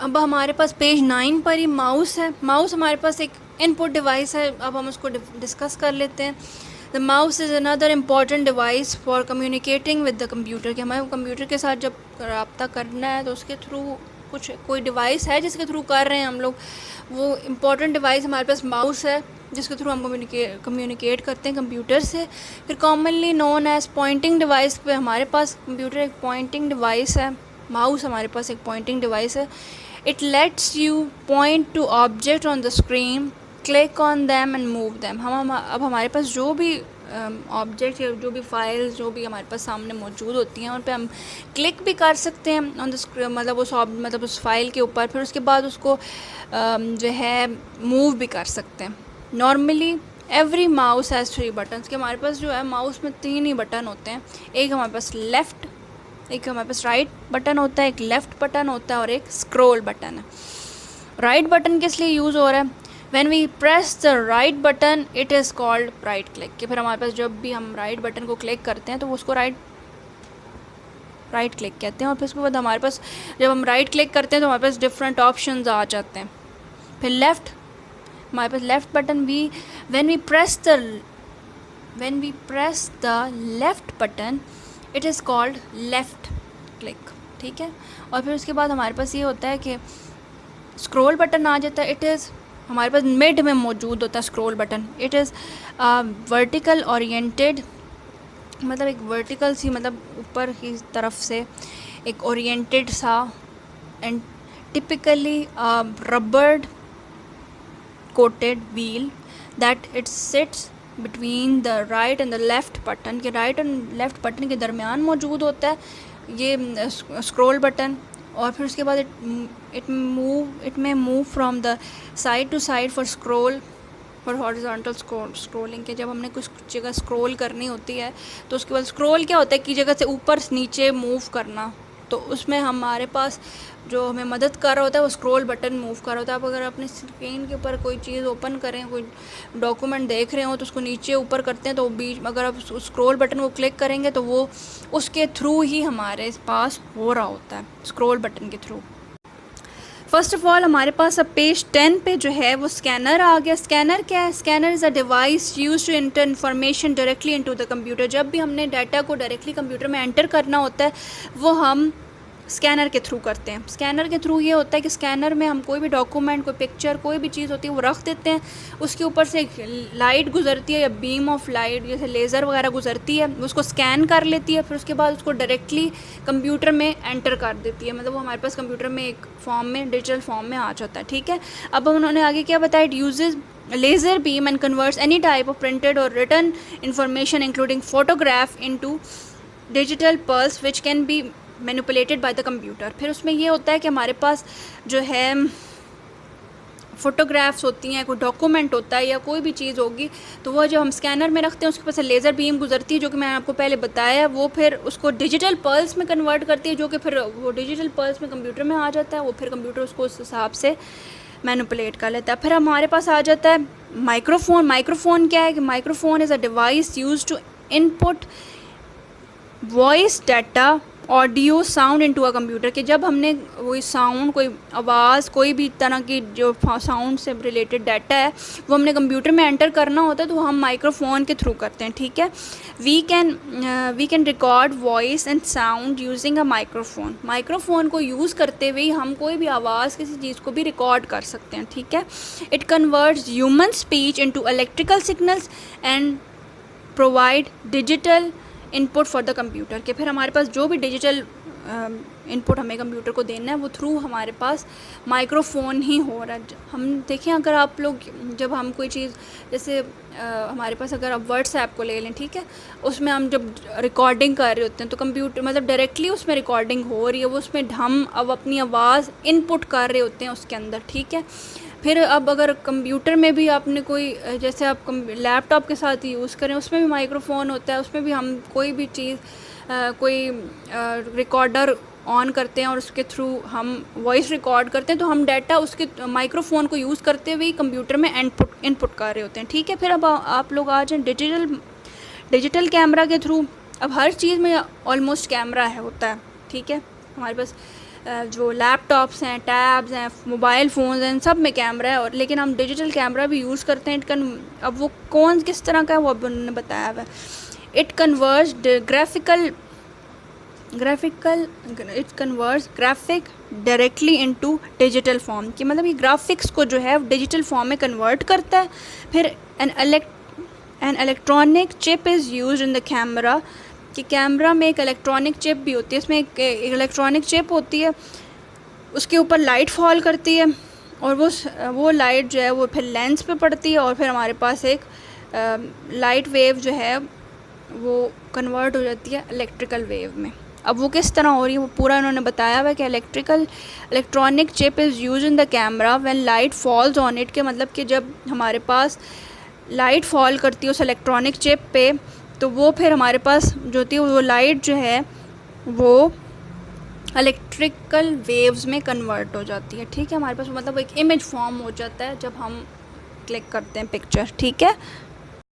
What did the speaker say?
अब हमारे पास पेज 9 पर ही माउस है। माउस हमारे पास एक इनपुट डिवाइस है। अब हम उसको डिस्कस कर लेते हैं। The mouse is another important device for communicating with the computer, कि हमें कंप्यूटर के साथ जब रब्ता करना है तो उसके थ्रू कुछ कोई डिवाइस है जिसके थ्रू कर रहे हैं हम लोग, वो इम्पॉर्टेंट डिवाइस हमारे पास माउस है जिसके थ्रू हम कम्युनिकेट करते हैं कंप्यूटर से। फिर commonly known as pointing device पे हमारे पास कंप्यूटर एक पॉइंटिंग डिवाइस है, माउस हमारे पास एक पॉइंटिंग डिवाइस है। It lets you point to object on the screen, click on them and move them. हम अब हमारे पास जो भी ऑब्जेक्ट या जो भी फाइल्स जो भी हमारे पास सामने मौजूद होती हैं उन पे हम क्लिक भी कर सकते हैं ऑन द स्क्रीन, मतलब उस फाइल के ऊपर। फिर उसके बाद उसको जो है मूव भी कर सकते हैं। Normally every mouse has 3 buttons, कि हमारे पास जो है माउस में 3 ही बटन होते हैं। एक हमारे पास लेफ़्ट, एक हमारे पास राइट बटन होता है, एक लेफ़्ट बटन होता है और एक स्क्रॉल बटन है। राइट बटन किस लिए यूज़ हो रहा है? When we press the right button it is called right click, कि फिर हमारे पास जब भी हम राइट बटन को क्लिक करते हैं तो उसको राइट क्लिक कहते हैं। और फिर उसके बाद हमारे पास जब हम राइट क्लिक करते हैं तो हमारे पास डिफरेंट ऑप्शंस आ जाते हैं। फिर लेफ़्ट, हमारे पास लेफ़्ट बटन भी when we press the left button it is called left click, ठीक है। और फिर उसके बाद हमारे पास ये होता है कि स्क्रॉल बटन आ जाता है। इट इज़ हमारे पास मिड में मौजूद होता है scroll button. It is vertical oriented, मतलब एक वर्टिकल सी, मतलब ऊपर की तरफ से एक ओरिएंटेड सा, and typically rubber coated wheel that it sits between the right and the left button, के राइट एंड लेफ़्ट बटन के दरमियान मौजूद होता है ये स्क्रॉल बटन। और फिर उसके बाद it may move from the side to side for horizontal scrolling, के जब हमने कुछ जगह स्क्रॉल करनी होती है तो उसके बाद स्क्रॉल क्या होता है कि जगह से ऊपर नीचे मूव करना, तो उसमें हमारे पास जो हमें मदद कर रहा होता है वो स्क्रॉल बटन मूव कर रहा होता है। आप अगर अपने स्क्रीन के ऊपर कोई चीज़ ओपन करें, कोई डॉक्यूमेंट देख रहे हो तो उसको नीचे ऊपर करते हैं तो बीच अगर आप स्क्रॉल बटन को क्लिक करेंगे तो वो उसके थ्रू ही हमारे पास हो रहा होता है, स्क्रॉल बटन के थ्रू। फर्स्ट ऑफ ऑल हमारे पास अब पेज 10 पे जो है वो स्कैनर आ गया। स्कैनर क्या है? Scanner is a device use to enter information directly into the computer. जब भी हमने डाटा को डायरेक्टली कंप्यूटर में एंटर करना होता है वो हम स्कैनर के थ्रू करते हैं। स्कैनर के थ्रू ये होता है कि स्कैनर में हम कोई भी डॉक्यूमेंट, कोई पिक्चर, कोई भी चीज़ होती है वो रख देते हैं, उसके ऊपर से एक लाइट गुजरती है या बीम ऑफ लाइट जैसे लेज़र वगैरह गुजरती है, उसको स्कैन कर लेती है, फिर उसके बाद उसको डायरेक्टली कंप्यूटर में एंटर कर देती है, मतलब वो हमारे पास कंप्यूटर में एक फॉर्म में, डिजिटल फॉर्म में आ जाता है, ठीक है। अब उन्होंने आगे क्या बताया? It uses laser beam and converts any type of printed or written information including photograph into digital pulse which can be manipulated by the computer। फिर उसमें ये होता है कि हमारे पास जो है फ़ोटोग्राफ्स होती हैं, कोई डॉक्यूमेंट होता है या कोई भी चीज़ होगी तो वो जो हम स्कैनर में रखते हैं उसके पास लेज़र बीम गुजरती है जो कि मैंने आपको पहले बताया, वो फिर उसको डिजिटल पल्स में कन्वर्ट करती है जो कि फिर वो डिजिटल पल्स में कंप्यूटर में आ जाता है, वो फिर कंप्यूटर उसको उस हिसाब से मैनिपुलेट कर लेता है। फिर हमारे पास आ जाता है माइक्रोफोन। माइक्रोफोन क्या है? कि microphone is a device use to input voice data audio sound into a computer, के जब हमने कोई साउंड, कोई आवाज़, कोई भी तरह की जो साउंड से रिलेटेड डाटा है वो हमने कंप्यूटर में एंटर करना होता है तो हम माइक्रोफोन के थ्रू करते हैं, ठीक है। We can record voice and sound using a microphone. Microphone को यूज़ करते हुए हम कोई भी आवाज़, किसी चीज़ को भी रिकॉर्ड कर सकते हैं, ठीक है। It converts human speech into electrical signals and provide digital input for the computer, के फिर हमारे पास जो भी डिजिटल इनपुट हमें कंप्यूटर को देना है वो थ्रू हमारे पास माइक्रोफोन ही हो रहा है। हम देखें, अगर आप लोग, जब हम कोई चीज़ जैसे हमारे पास अगर आप व्हाट्सएप को ले लें, ठीक है, उसमें हम जब रिकॉर्डिंग कर रहे होते हैं तो कंप्यूटर मतलब डायरेक्टली उसमें रिकॉर्डिंग हो रही है, वो उसमें हम अब अपनी आवाज़ इनपुट कर रहे होते हैं उसके अंदर, ठीक है। फिर अब अगर कंप्यूटर में भी आपने कोई, जैसे आप लैपटॉप के साथ यूज़ करें उसमें भी माइक्रोफोन होता है, उसमें भी हम कोई भी चीज़, कोई रिकॉर्डर ऑन करते हैं और उसके थ्रू हम वॉइस रिकॉर्ड करते हैं तो हम डाटा उसके माइक्रोफोन को यूज़ करते हुए कंप्यूटर में इनपुट कर रहे होते हैं, ठीक है। फिर अब आप लोग आ जाएँ डिजिटल कैमरा के थ्रू। अब हर चीज़ में ऑलमोस्ट कैमरा होता है, ठीक है। हमारे पास जो लैपटॉप्स हैं, टैब्स हैं, मोबाइल फ़ोन्स हैं, इन सब में कैमरा है। और लेकिन हम डिजिटल कैमरा भी यूज़ करते हैं। अब वो कौन किस तरह का है वो अब उन्होंने बताया हुआ है। It converts graphic directly into digital form, कि मतलब ये ग्राफिक्स को जो है डिजिटल फॉर्म में कन्वर्ट करता है। फिर an electronic chip is used in the camera, कि कैमरा में एक इलेक्ट्रॉनिक चिप भी होती है। इसमें एक इलेक्ट्रॉनिक चिप होती है, उसके ऊपर लाइट फॉल करती है और वो लाइट जो है वो फिर लेंस पे पड़ती है और फिर हमारे पास एक लाइट वेव जो है वो कन्वर्ट हो जाती है इलेक्ट्रिकल वेव में। अब वो किस तरह हो रही है वो पूरा उन्होंने बताया हुआ है कि electronic chip is use in the camera when light falls on it, के मतलब कि जब हमारे पास लाइट फॉल करती है उस इलेक्ट्रॉनिक चिप पे, तो वो फिर हमारे पास जो होती है वो लाइट जो है वो इलेक्ट्रिकल वेव्स में कन्वर्ट हो जाती है। ठीक है, हमारे पास मतलब एक इमेज फॉर्म हो जाता है जब हम क्लिक करते हैं पिक्चर। ठीक है।